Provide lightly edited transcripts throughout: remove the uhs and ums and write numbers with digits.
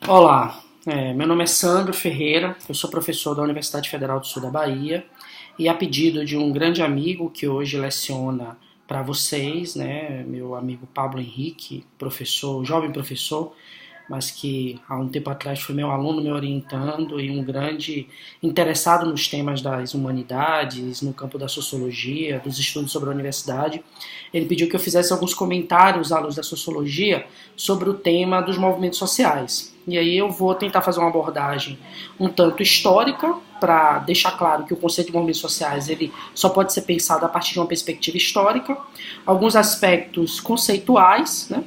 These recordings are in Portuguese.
Olá, meu nome é Sandro Ferreira, eu sou professor da Universidade Federal do Sul da Bahia e a pedido de um grande amigo que hoje leciona para vocês, né, meu amigo Pablo Henrique, professor, jovem professor, mas que há um tempo atrás foi meu aluno me orientando e um grande interessado nos temas das humanidades, no campo da sociologia, dos estudos sobre a universidade. Ele pediu que eu fizesse alguns comentários à luz da sociologia sobre o tema dos movimentos sociais. E aí eu vou tentar fazer uma abordagem um tanto histórica, para deixar claro que o conceito de movimentos sociais ele só pode ser pensado a partir de uma perspectiva histórica, alguns aspectos conceituais, né?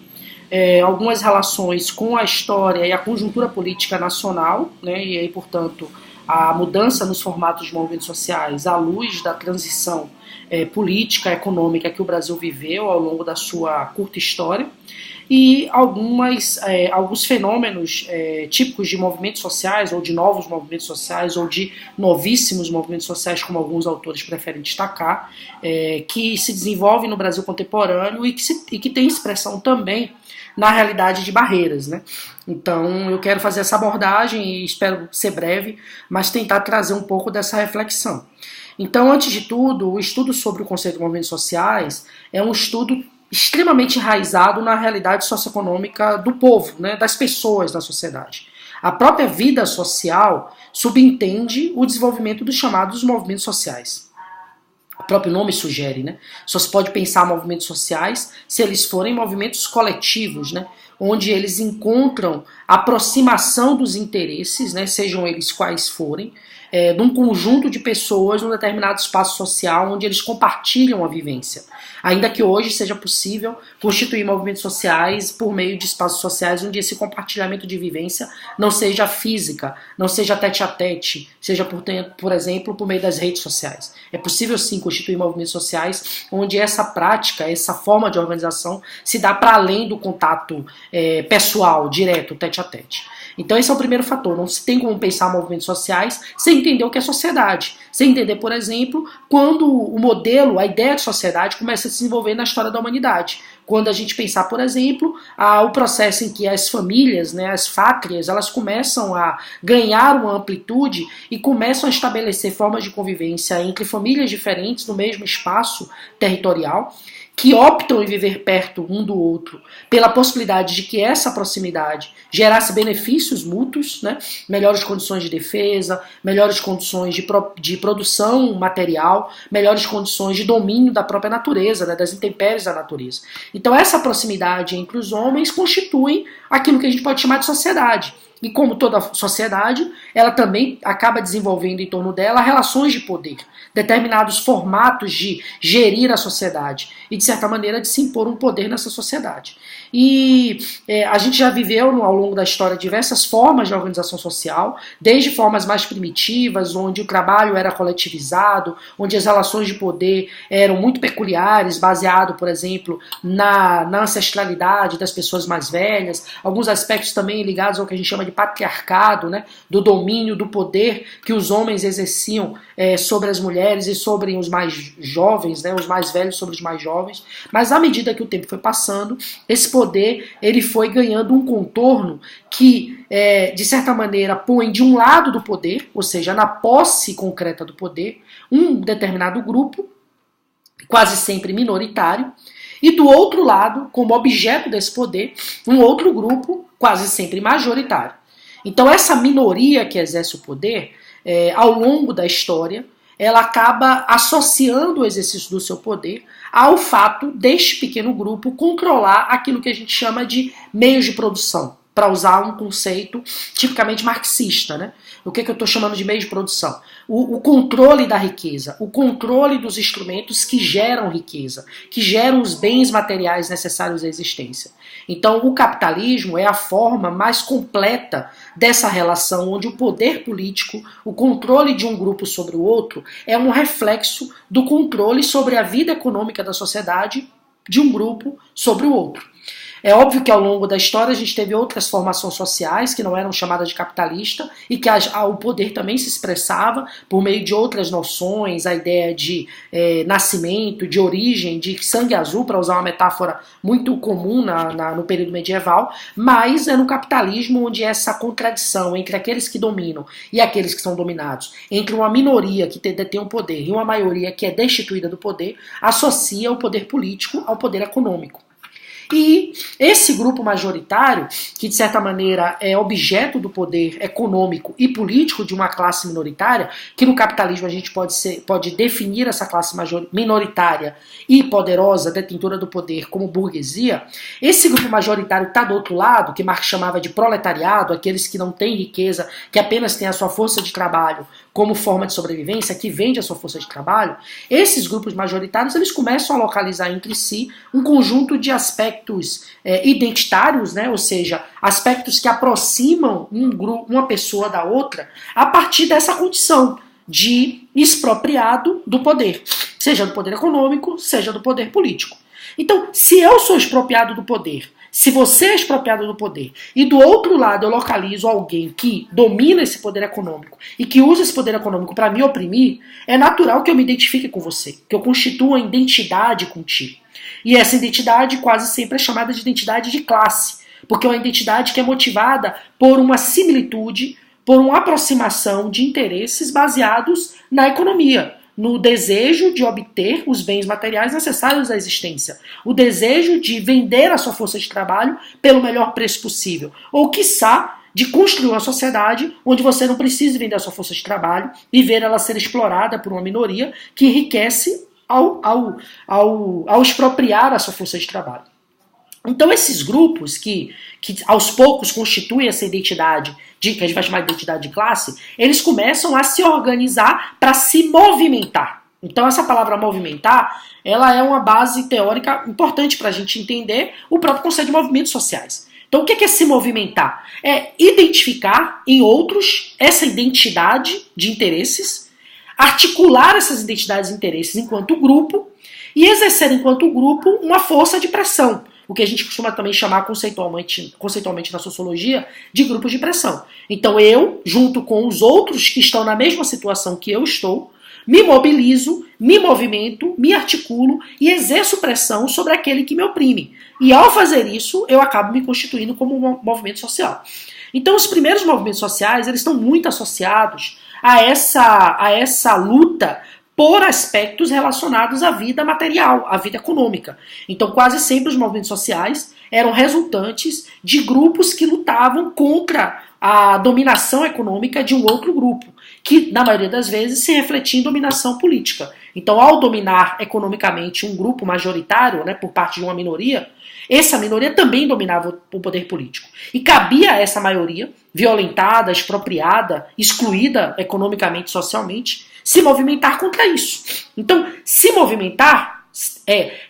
Algumas relações com a história e a conjuntura política nacional, né, e aí, portanto, a mudança nos formatos de movimentos sociais à luz da transição política, econômica que o Brasil viveu ao longo da sua curta história, e alguns fenômenos típicos de movimentos sociais, ou de novos movimentos sociais, ou de novíssimos movimentos sociais, como alguns autores preferem destacar, que se desenvolvem no Brasil contemporâneo e que tem expressão também na realidade de barreiras, né? Então eu quero fazer essa abordagem e espero ser breve, mas tentar trazer um pouco dessa reflexão. Então, antes de tudo, o estudo sobre o conceito de movimentos sociais é um estudo extremamente enraizado na realidade socioeconômica do povo, né, das pessoas da sociedade. A própria vida social subentende o desenvolvimento dos chamados movimentos sociais. O próprio nome sugere, né? Só se pode pensar movimentos sociais se eles forem movimentos coletivos, né? Onde eles encontram aproximação dos interesses, né? Sejam eles quais forem, de um conjunto de pessoas num determinado espaço social onde eles compartilham a vivência. Ainda que hoje seja possível constituir movimentos sociais por meio de espaços sociais onde esse compartilhamento de vivência não seja física, não seja tete a tete, seja, por exemplo, por meio das redes sociais. É possível sim constituir movimentos sociais onde essa prática, essa forma de organização se dá para além do contato pessoal, direto, tete a tete. Então esse é o primeiro fator, não se tem como pensar movimentos sociais sem entender o que é sociedade, sem entender, por exemplo, quando o modelo, a ideia de sociedade começa a se desenvolver na história da humanidade. Quando a gente pensar, por exemplo, o processo em que as famílias, né, as fátrias, elas começam a ganhar uma amplitude e começam a estabelecer formas de convivência entre famílias diferentes no mesmo espaço territorial, que optam em viver perto um do outro, pela possibilidade de que essa proximidade gerasse benefícios mútuos, né? Melhores condições de defesa, melhores condições de produção material, melhores condições de domínio da própria natureza, né? Das intempéries da natureza. Então essa proximidade entre os homens constitui aquilo que a gente pode chamar de sociedade. E como toda sociedade, ela também acaba desenvolvendo em torno dela relações de poder, determinados formatos de gerir a sociedade e, de certa maneira, de se impor um poder nessa sociedade. E a gente já viveu ao longo da história diversas formas de organização social, desde formas mais primitivas, onde o trabalho era coletivizado, onde as relações de poder eram muito peculiares, baseado, por exemplo, na ancestralidade das pessoas mais velhas, alguns aspectos também ligados ao que a gente chama de patriarcado, né, do domínio, do poder que os homens exerciam sobre as mulheres e sobre os mais jovens, né, os mais velhos sobre os mais jovens. Mas à medida que o tempo foi passando, esse poder ele foi ganhando um contorno que, de certa maneira, põe de um lado do poder, ou seja, na posse concreta do poder, um determinado grupo, quase sempre minoritário, e do outro lado, como objeto desse poder, um outro grupo, quase sempre majoritário. Então essa minoria que exerce o poder, ao longo da história, ela acaba associando o exercício do seu poder ao fato deste pequeno grupo controlar aquilo que a gente chama de meios de produção, para usar um conceito tipicamente marxista, né? O que eu estou chamando de meio de produção? O controle da riqueza, o controle dos instrumentos que geram riqueza, que geram os bens materiais necessários à existência. Então, o capitalismo é a forma mais completa dessa relação, onde o poder político, o controle de um grupo sobre o outro, é um reflexo do controle sobre a vida econômica da sociedade de um grupo sobre o outro. É óbvio que ao longo da história a gente teve outras formações sociais que não eram chamadas de capitalista e que o poder também se expressava por meio de outras noções, a ideia de nascimento, de origem, de sangue azul, para usar uma metáfora muito comum no período medieval, mas é no capitalismo onde essa contradição entre aqueles que dominam e aqueles que são dominados, entre uma minoria que detém o poder e uma maioria que é destituída do poder, associa o poder político ao poder econômico. E esse grupo majoritário, que de certa maneira é objeto do poder econômico e político de uma classe minoritária, que no capitalismo a gente pode definir essa classe minoritária e poderosa, detentora do poder, como burguesia, esse grupo majoritário está do outro lado, que Marx chamava de proletariado, aqueles que não têm riqueza, que apenas têm a sua força de trabalho como forma de sobrevivência, que vende a sua força de trabalho. Esses grupos majoritários eles começam a localizar entre si um conjunto de aspectos identitários, né? Ou seja, aspectos que aproximam uma pessoa da outra a partir dessa condição de expropriado do poder, seja do poder econômico, seja do poder político. Então, se eu sou expropriado do poder, se você é expropriado do poder, e do outro lado eu localizo alguém que domina esse poder econômico e que usa esse poder econômico para me oprimir, é natural que eu me identifique com você, que eu constitua uma identidade contigo. E essa identidade quase sempre é chamada de identidade de classe, porque é uma identidade que é motivada por uma similitude, por uma aproximação de interesses baseados na economia, no desejo de obter os bens materiais necessários à existência, o desejo de vender a sua força de trabalho pelo melhor preço possível, ou quiçá de construir uma sociedade onde você não precise vender a sua força de trabalho e ver ela ser explorada por uma minoria que enriquece ao expropriar a sua força de trabalho. Então esses grupos que aos poucos constituem essa identidade, que a gente vai chamar de identidade de classe, eles começam a se organizar para se movimentar. Então essa palavra movimentar, ela é uma base teórica importante para a gente entender o próprio conceito de movimentos sociais. Então o que é se movimentar? É identificar em outros essa identidade de interesses, articular essas identidades e interesses enquanto grupo e exercer enquanto grupo uma força de pressão, o que a gente costuma também chamar conceitualmente na sociologia de grupos de pressão. Então eu, junto com os outros que estão na mesma situação que eu estou, me mobilizo, me movimento, me articulo e exerço pressão sobre aquele que me oprime. E ao fazer isso, eu acabo me constituindo como um movimento social. Então os primeiros movimentos sociais, eles estão muito associados a essa luta por aspectos relacionados à vida material, à vida econômica. Então quase sempre os movimentos sociais eram resultantes de grupos que lutavam contra a dominação econômica de um outro grupo, que na maioria das vezes se refletia em dominação política. Então ao dominar economicamente um grupo majoritário, né, por parte de uma minoria, essa minoria também dominava o poder político. E cabia a essa maioria, violentada, expropriada, excluída economicamente, socialmente, se movimentar contra isso. Então, se movimentar,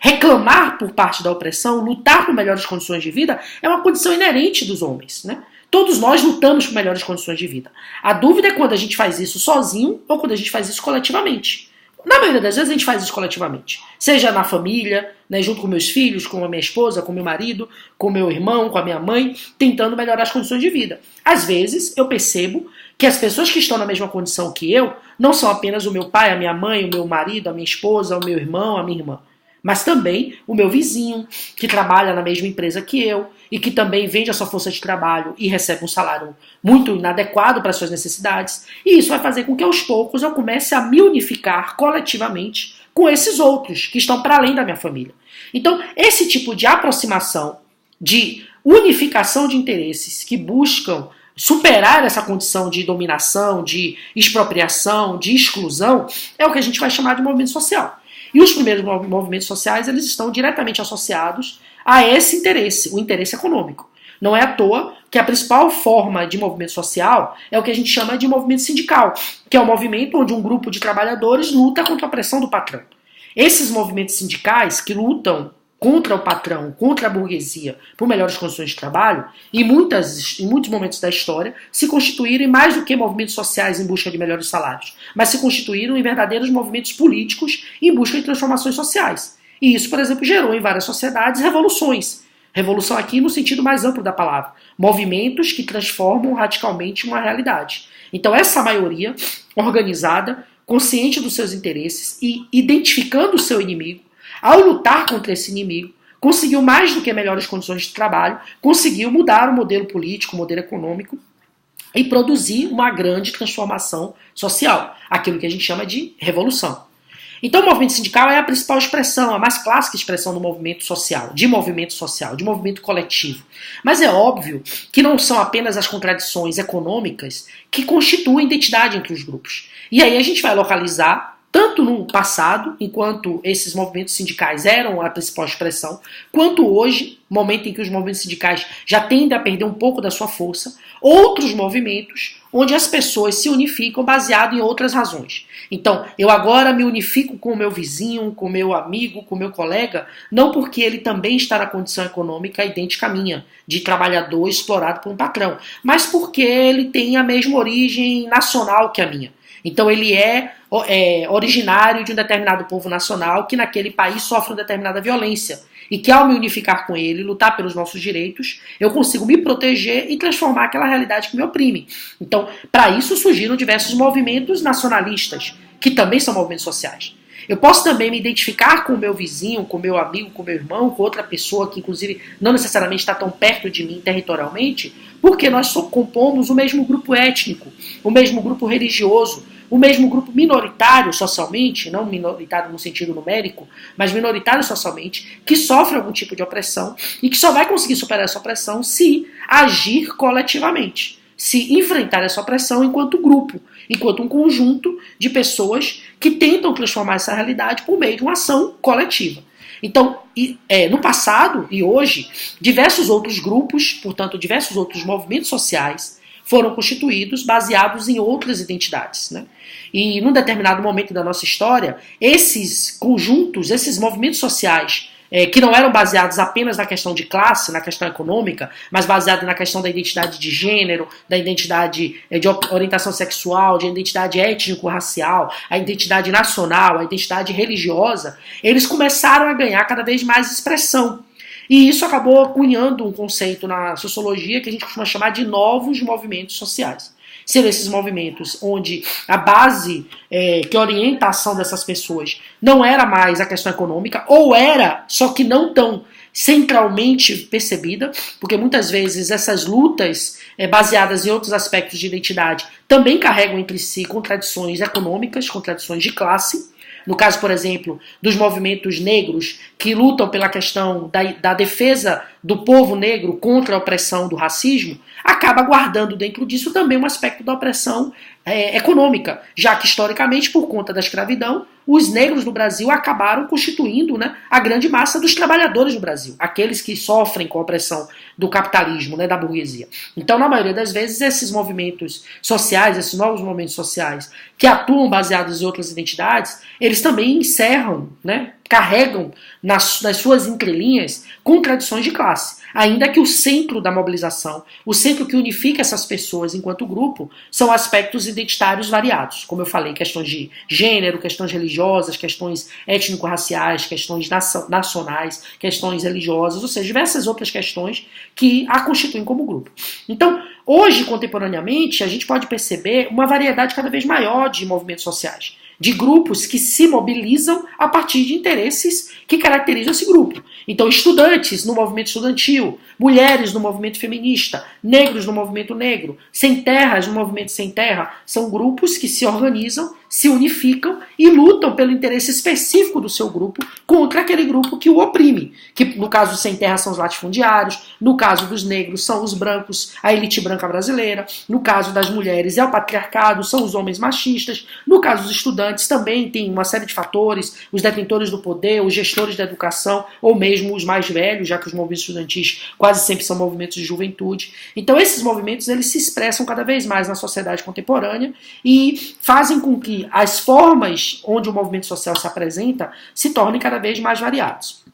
reclamar por parte da opressão, lutar por melhores condições de vida, é uma condição inerente dos homens, né? Todos nós lutamos por melhores condições de vida. A dúvida é quando a gente faz isso sozinho ou quando a gente faz isso coletivamente. Na maioria das vezes a gente faz isso coletivamente. Seja na família, né, junto com meus filhos, com a minha esposa, com meu marido, com meu irmão, com a minha mãe, tentando melhorar as condições de vida. Às vezes eu percebo que as pessoas que estão na mesma condição que eu não são apenas o meu pai, a minha mãe, o meu marido, a minha esposa, o meu irmão, a minha irmã, mas também o meu vizinho, que trabalha na mesma empresa que eu e que também vende a sua força de trabalho e recebe um salário muito inadequado para as suas necessidades. E isso vai fazer com que aos poucos eu comece a me unificar coletivamente com esses outros que estão para além da minha família. Então, esse tipo de aproximação, de unificação de interesses que buscam superar essa condição de dominação, de expropriação, de exclusão, é o que a gente vai chamar de movimento social. E os primeiros movimentos sociais, eles estão diretamente associados a esse interesse, o interesse econômico. Não é à toa que a principal forma de movimento social é o que a gente chama de movimento sindical, que é um movimento onde um grupo de trabalhadores luta contra a pressão do patrão. Esses movimentos sindicais que lutam contra o patrão, contra a burguesia, por melhores condições de trabalho, em muitos momentos da história, se constituíram em mais do que movimentos sociais em busca de melhores salários, mas se constituíram em verdadeiros movimentos políticos em busca de transformações sociais. E isso, por exemplo, gerou em várias sociedades revoluções. Revolução aqui no sentido mais amplo da palavra. Movimentos que transformam radicalmente uma realidade. Então essa maioria organizada, consciente dos seus interesses e identificando o seu inimigo, ao lutar contra esse inimigo, conseguiu mais do que melhores condições de trabalho, conseguiu mudar o modelo político, o modelo econômico e produzir uma grande transformação social, aquilo que a gente chama de revolução. Então o movimento sindical é a principal expressão, a mais clássica expressão do movimento social, de movimento coletivo. Mas é óbvio que não são apenas as contradições econômicas que constituem identidade entre os grupos. E aí a gente vai localizar tanto no passado, enquanto esses movimentos sindicais eram a principal expressão, quanto hoje, momento em que os movimentos sindicais já tendem a perder um pouco da sua força, outros movimentos onde as pessoas se unificam baseado em outras razões. Então, eu agora me unifico com o meu vizinho, com o meu amigo, com o meu colega, não porque ele também está na condição econômica idêntica à minha, de trabalhador explorado por um patrão, mas porque ele tem a mesma origem nacional que a minha. Então ele é originário de um determinado povo nacional que naquele país sofre uma determinada violência. E que ao me unificar com ele, lutar pelos nossos direitos, eu consigo me proteger e transformar aquela realidade que me oprime. Então, para isso surgiram diversos movimentos nacionalistas, que também são movimentos sociais. Eu posso também me identificar com o meu vizinho, com o meu amigo, com o meu irmão, com outra pessoa que inclusive não necessariamente está tão perto de mim territorialmente, porque nós compomos o mesmo grupo étnico, o mesmo grupo religioso, o mesmo grupo minoritário socialmente, não minoritário no sentido numérico, mas minoritário socialmente, que sofre algum tipo de opressão e que só vai conseguir superar essa opressão se agir coletivamente, se enfrentar essa opressão enquanto grupo, enquanto um conjunto de pessoas que tentam transformar essa realidade por meio de uma ação coletiva. Então, no passado e hoje, diversos outros grupos, portanto, diversos outros movimentos sociais foram constituídos baseados em outras identidades, né? E num determinado momento da nossa história, esses conjuntos, esses movimentos sociais, que não eram baseados apenas na questão de classe, na questão econômica, mas baseados na questão da identidade de gênero, da identidade de orientação sexual, de identidade étnico-racial, a identidade nacional, a identidade religiosa, eles começaram a ganhar cada vez mais expressão. E isso acabou cunhando um conceito na sociologia que a gente costuma chamar de novos movimentos sociais. Seriam esses movimentos onde a base que orienta a ação dessas pessoas não era mais a questão econômica, ou era, só que não tão centralmente percebida, porque muitas vezes essas lutas baseadas em outros aspectos de identidade também carregam entre si contradições econômicas, contradições de classe. No caso, por exemplo, dos movimentos negros que lutam pela questão da defesa do povo negro contra a opressão do racismo, acaba guardando dentro disso também um aspecto da opressão econômica, já que historicamente, por conta da escravidão, os negros no Brasil acabaram constituindo, né, a grande massa dos trabalhadores no Brasil, aqueles que sofrem com a opressão do capitalismo, né, da burguesia. Então, na maioria das vezes, esses movimentos sociais, esses novos movimentos sociais, que atuam baseados em outras identidades, eles também encerram, né, carregam nas suas entrelinhas contradições de classe. Ainda que o centro da mobilização, o centro que unifica essas pessoas enquanto grupo, são aspectos identitários variados. Como eu falei, questões de gênero, questões religiosas, questões étnico-raciais, questões nacionais, questões religiosas, ou seja, diversas outras questões que a constituem como grupo. Então, hoje, contemporaneamente, a gente pode perceber uma variedade cada vez maior de movimentos sociais, de grupos que se mobilizam a partir de interesses que caracterizam esse grupo. Então, estudantes no movimento estudantil, mulheres no movimento feminista, negros no movimento negro, sem terras no movimento sem terra, são grupos que se organizam, se unificam e lutam pelo interesse específico do seu grupo contra aquele grupo que o oprime, que no caso dos sem terra são os latifundiários, no caso dos negros são os brancos, a elite branca brasileira, no caso das mulheres é o patriarcado, são os homens machistas, no caso dos estudantes também tem uma série de fatores, os detentores do poder, os gestores da educação, ou mesmo os mais velhos, já que os movimentos estudantis quase sempre são movimentos de juventude. Então esses movimentos eles se expressam cada vez mais na sociedade contemporânea e fazem com que as formas onde o movimento social se apresenta se tornem cada vez mais variados.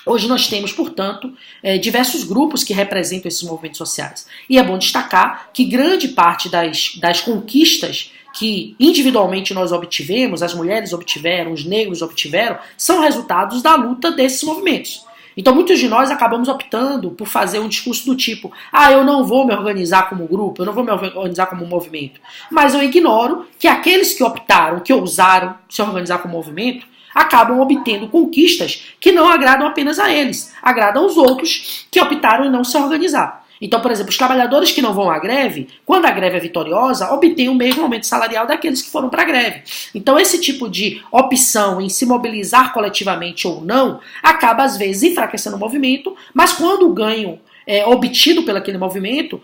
Hoje nós temos, portanto, diversos grupos que representam esses movimentos sociais. E é bom destacar que grande parte das conquistas que individualmente nós obtivemos, as mulheres obtiveram, os negros obtiveram, são resultados da luta desses movimentos. Então muitos de nós acabamos optando por fazer um discurso do tipo, eu não vou me organizar como grupo, eu não vou me organizar como movimento, mas eu ignoro que aqueles que optaram, que ousaram se organizar como movimento, acabam obtendo conquistas que não agradam apenas a eles, agradam aos outros que optaram em não se organizar. Então, por exemplo, os trabalhadores que não vão à greve, quando a greve é vitoriosa, obtêm o mesmo aumento salarial daqueles que foram para a greve. Então, esse tipo de opção em se mobilizar coletivamente ou não, acaba às vezes enfraquecendo o movimento, mas quando o ganho obtido pelo aquele movimento,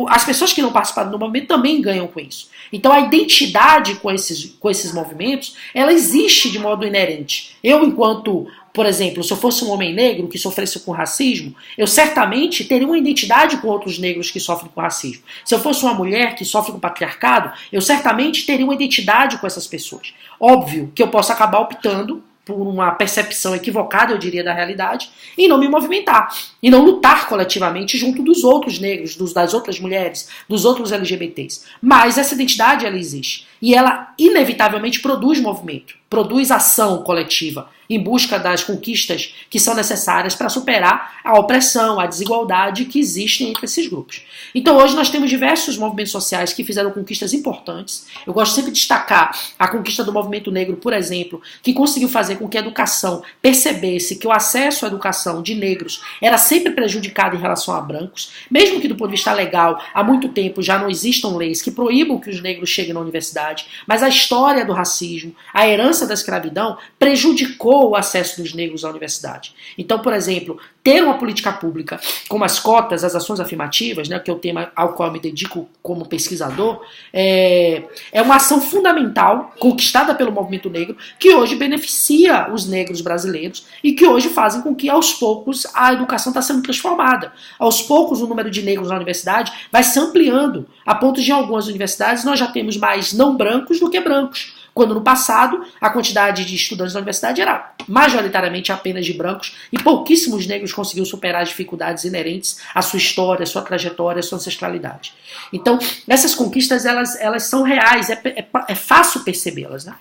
as pessoas que não participaram do movimento também ganham com isso. Então a identidade com esses movimentos, ela existe de modo inerente. Eu, enquanto, por exemplo, se eu fosse um homem negro que sofresse com racismo, eu certamente teria uma identidade com outros negros que sofrem com racismo. Se eu fosse uma mulher que sofre com patriarcado, eu certamente teria uma identidade com essas pessoas. Óbvio que eu posso acabar optando por uma percepção equivocada, eu diria, da realidade, e não me movimentar, e não lutar coletivamente junto dos outros negros, das outras mulheres, dos outros LGBTs. Mas essa identidade, ela existe, e ela inevitavelmente produz movimento, produz ação coletiva, em busca das conquistas que são necessárias para superar a opressão, a desigualdade que existem entre esses grupos. Então hoje nós temos diversos movimentos sociais que fizeram conquistas importantes. Eu gosto sempre de destacar a conquista do movimento negro, por exemplo, que conseguiu fazer com que a educação percebesse que o acesso à educação de negros era sempre prejudicado em relação a brancos, mesmo que do ponto de vista legal, há muito tempo já não existam leis que proíbam que os negros cheguem na universidade, mas a história do racismo, a herança da escravidão prejudicou o acesso dos negros à universidade. Então, por exemplo, ter uma política pública como as cotas, as ações afirmativas, né, que é o tema ao qual eu me dedico como pesquisador, é uma ação fundamental conquistada pelo movimento negro que hoje beneficia os negros brasileiros e que hoje fazem com que, aos poucos, a educação está sendo transformada. Aos poucos, o número de negros na universidade vai se ampliando, a ponto de, em algumas universidades, nós já temos mais não brancos do que brancos. Quando no passado a quantidade de estudantes da universidade era majoritariamente apenas de brancos e pouquíssimos negros conseguiam superar as dificuldades inerentes à sua história, à sua trajetória, à sua ancestralidade. Então, essas conquistas elas são reais, é fácil percebê-las, né?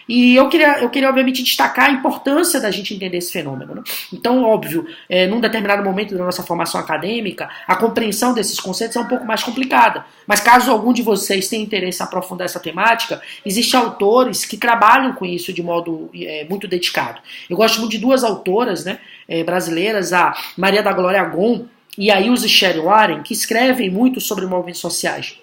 E eu queria obviamente destacar a importância da gente entender esse fenômeno, né? Então, óbvio, num determinado momento da nossa formação acadêmica, a compreensão desses conceitos é um pouco mais complicada. Mas caso algum de vocês tenha interesse em aprofundar essa temática, existem autores que trabalham com isso de modo muito dedicado. Eu gosto muito de duas autoras, né, brasileiras, a Maria da Glória Gon e a Ilse Sherry-Warren, que escrevem muito sobre movimentos sociais,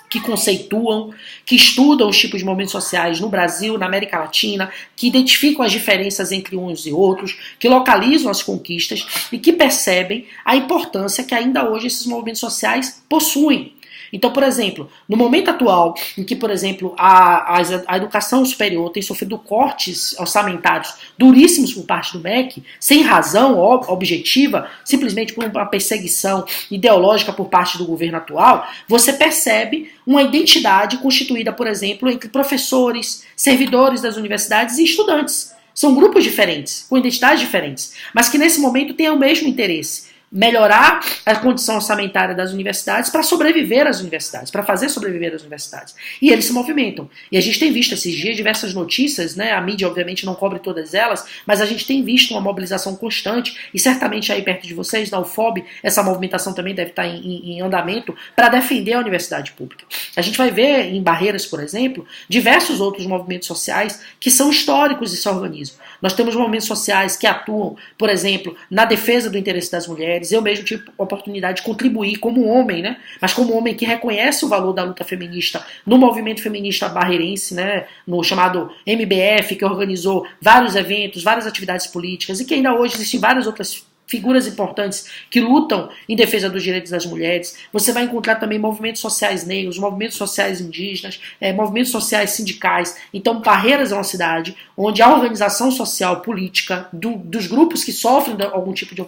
que conceituam, que estudam os tipos de movimentos sociais no Brasil, na América Latina, que identificam as diferenças entre uns e outros, que localizam as conquistas e que percebem a importância que ainda hoje esses movimentos sociais possuem. Então, por exemplo, no momento atual, em que, por exemplo, a educação superior tem sofrido cortes orçamentários duríssimos por parte do MEC, sem razão objetiva, simplesmente por uma perseguição ideológica por parte do governo atual, você percebe uma identidade constituída, por exemplo, entre professores, servidores das universidades e estudantes. São grupos diferentes, com identidades diferentes, mas que nesse momento têm o mesmo interesse: melhorar a condição orçamentária das universidades para sobreviver às universidades, para fazer sobreviver as universidades. E eles se movimentam. E a gente tem visto esses dias diversas notícias, né? A mídia obviamente não cobre todas elas, mas a gente tem visto uma mobilização constante, e certamente aí perto de vocês, na UFOB, essa movimentação também deve estar em andamento para defender a universidade pública. A gente vai ver em Barreiras, por exemplo, diversos outros movimentos sociais que são históricos e se organizam. Nós temos movimentos sociais que atuam, por exemplo, na defesa do interesse das mulheres. Eu mesmo tive a oportunidade de contribuir como homem, né? Mas como homem que reconhece o valor da luta feminista no movimento feminista barreirense, né? No chamado MBF, que organizou vários eventos, várias atividades políticas e que ainda hoje existem várias outras figuras importantes que lutam em defesa dos direitos das mulheres. Você vai encontrar também movimentos sociais negros, movimentos sociais indígenas, movimentos sociais sindicais. Então, Barreiras é uma cidade onde a organização social política dos grupos que sofrem de algum tipo de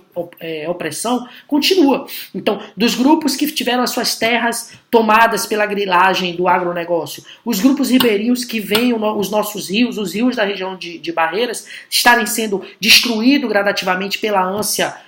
opressão continua. Então, dos grupos que tiveram as suas terras tomadas pela grilagem do agronegócio, os grupos ribeirinhos que veem os nossos rios, os rios da região de Barreiras, estarem sendo destruídos gradativamente pela ânsia ganância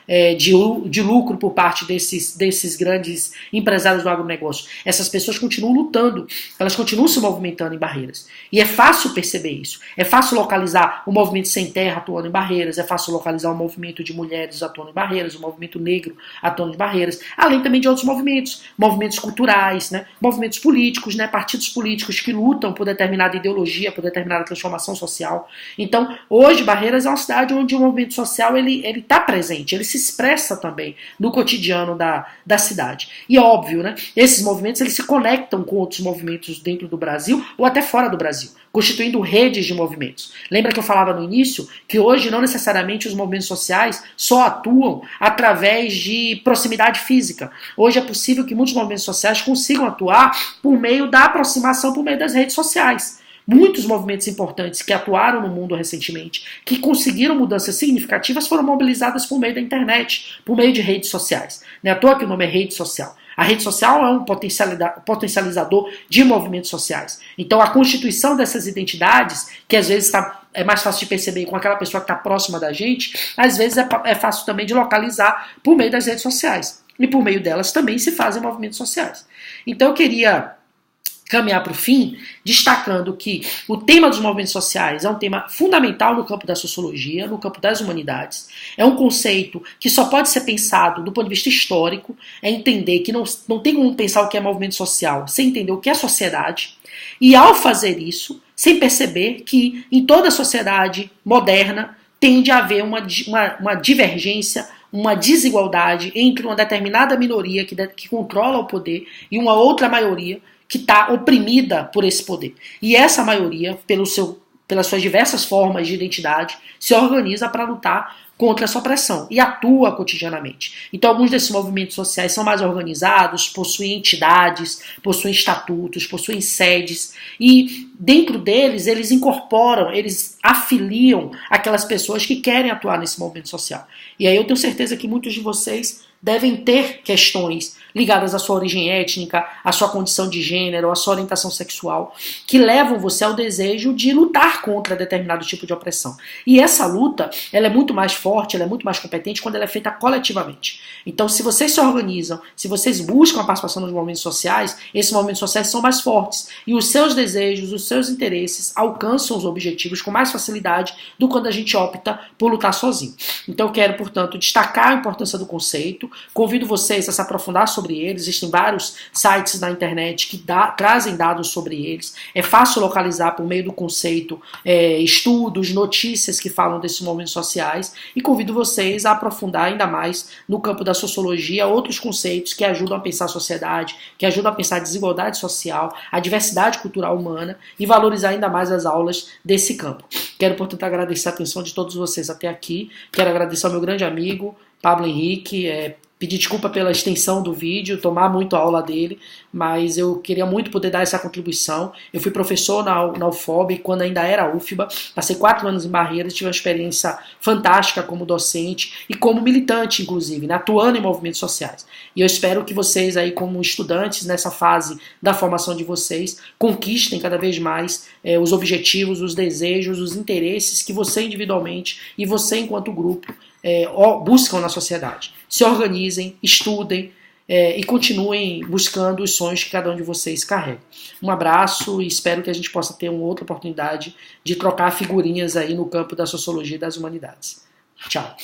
de lucro por parte desses grandes empresários do agronegócio. Essas pessoas continuam lutando, elas continuam se movimentando em Barreiras. E é fácil perceber isso. É fácil localizar o movimento sem terra atuando em Barreiras, é fácil localizar o movimento de mulheres atuando em Barreiras, o movimento negro atuando em Barreiras, além também de outros movimentos culturais, né, movimentos políticos, né, partidos políticos que lutam por determinada ideologia, por determinada transformação social. Então, hoje, Barreiras é uma cidade onde o movimento social ele está presente, ele se expressa também no cotidiano da cidade. E é óbvio, né, esses movimentos eles se conectam com outros movimentos dentro do Brasil ou até fora do Brasil, constituindo redes de movimentos. Lembra que eu falava no início que hoje não necessariamente os movimentos sociais só atuam através de proximidade física. Hoje é possível que muitos movimentos sociais consigam atuar por meio da aproximação, por meio das redes sociais. Muitos movimentos importantes que atuaram no mundo recentemente, que conseguiram mudanças significativas, foram mobilizadas por meio da internet, por meio de redes sociais. Não é à toa que o nome é rede social. A rede social é um potencializador de movimentos sociais. Então a constituição dessas identidades, que às vezes é mais fácil de perceber com aquela pessoa que está próxima da gente, às vezes é fácil também de localizar por meio das redes sociais. E por meio delas também se fazem movimentos sociais. Então eu queria caminhar para o fim, destacando que o tema dos movimentos sociais é um tema fundamental no campo da sociologia, no campo das humanidades. É um conceito que só pode ser pensado do ponto de vista histórico, é entender que não tem como pensar o que é movimento social sem entender o que é sociedade. E ao fazer isso, sem perceber que em toda a sociedade moderna tende a haver uma divergência, uma desigualdade entre uma determinada minoria que controla o poder e uma outra maioria que está oprimida por esse poder. E essa maioria, pelas suas diversas formas de identidade, se organiza para lutar contra essa opressão e atua cotidianamente. Então alguns desses movimentos sociais são mais organizados, possuem entidades, possuem estatutos, possuem sedes e dentro deles eles incorporam, eles afiliam aquelas pessoas que querem atuar nesse movimento social. E aí eu tenho certeza que muitos de vocês devem ter questões ligadas à sua origem étnica, à sua condição de gênero, à sua orientação sexual, que levam você ao desejo de lutar contra determinado tipo de opressão. E essa luta, ela é muito mais forte, ela é muito mais competente quando ela é feita coletivamente. Então, se vocês se organizam, se vocês buscam a participação nos movimentos sociais, esses movimentos sociais são mais fortes. E os seus desejos, os seus interesses alcançam os objetivos com mais facilidade do que quando a gente opta por lutar sozinho. Então, eu quero, portanto, destacar a importância do conceito. Convido vocês a se aprofundar sobre eles. Existem vários sites na internet que trazem dados sobre eles. É fácil localizar por meio do conceito estudos, notícias que falam desses movimentos sociais. E convido vocês a aprofundar ainda mais no campo da sociologia outros conceitos que ajudam a pensar a sociedade, que ajudam a pensar a desigualdade social, a diversidade cultural humana e valorizar ainda mais as aulas desse campo. Quero, portanto, agradecer a atenção de todos vocês até aqui. Quero agradecer ao meu grande amigo, Pablo Henrique, pedir desculpa pela extensão do vídeo, tomar muito a aula dele, mas eu queria muito poder dar essa contribuição. Eu fui professor na UFOB quando ainda era UFBA, passei 4 anos em Barreiras, tive uma experiência fantástica como docente e como militante, inclusive, né, atuando em movimentos sociais. E eu espero que vocês aí, como estudantes, nessa fase da formação de vocês, conquistem cada vez mais os objetivos, os desejos, os interesses que você individualmente e você enquanto grupo buscam na sociedade. Se organizem, estudem e continuem buscando os sonhos que cada um de vocês carrega. Um abraço e espero que a gente possa ter uma outra oportunidade de trocar figurinhas aí no campo da sociologia e das humanidades. Tchau.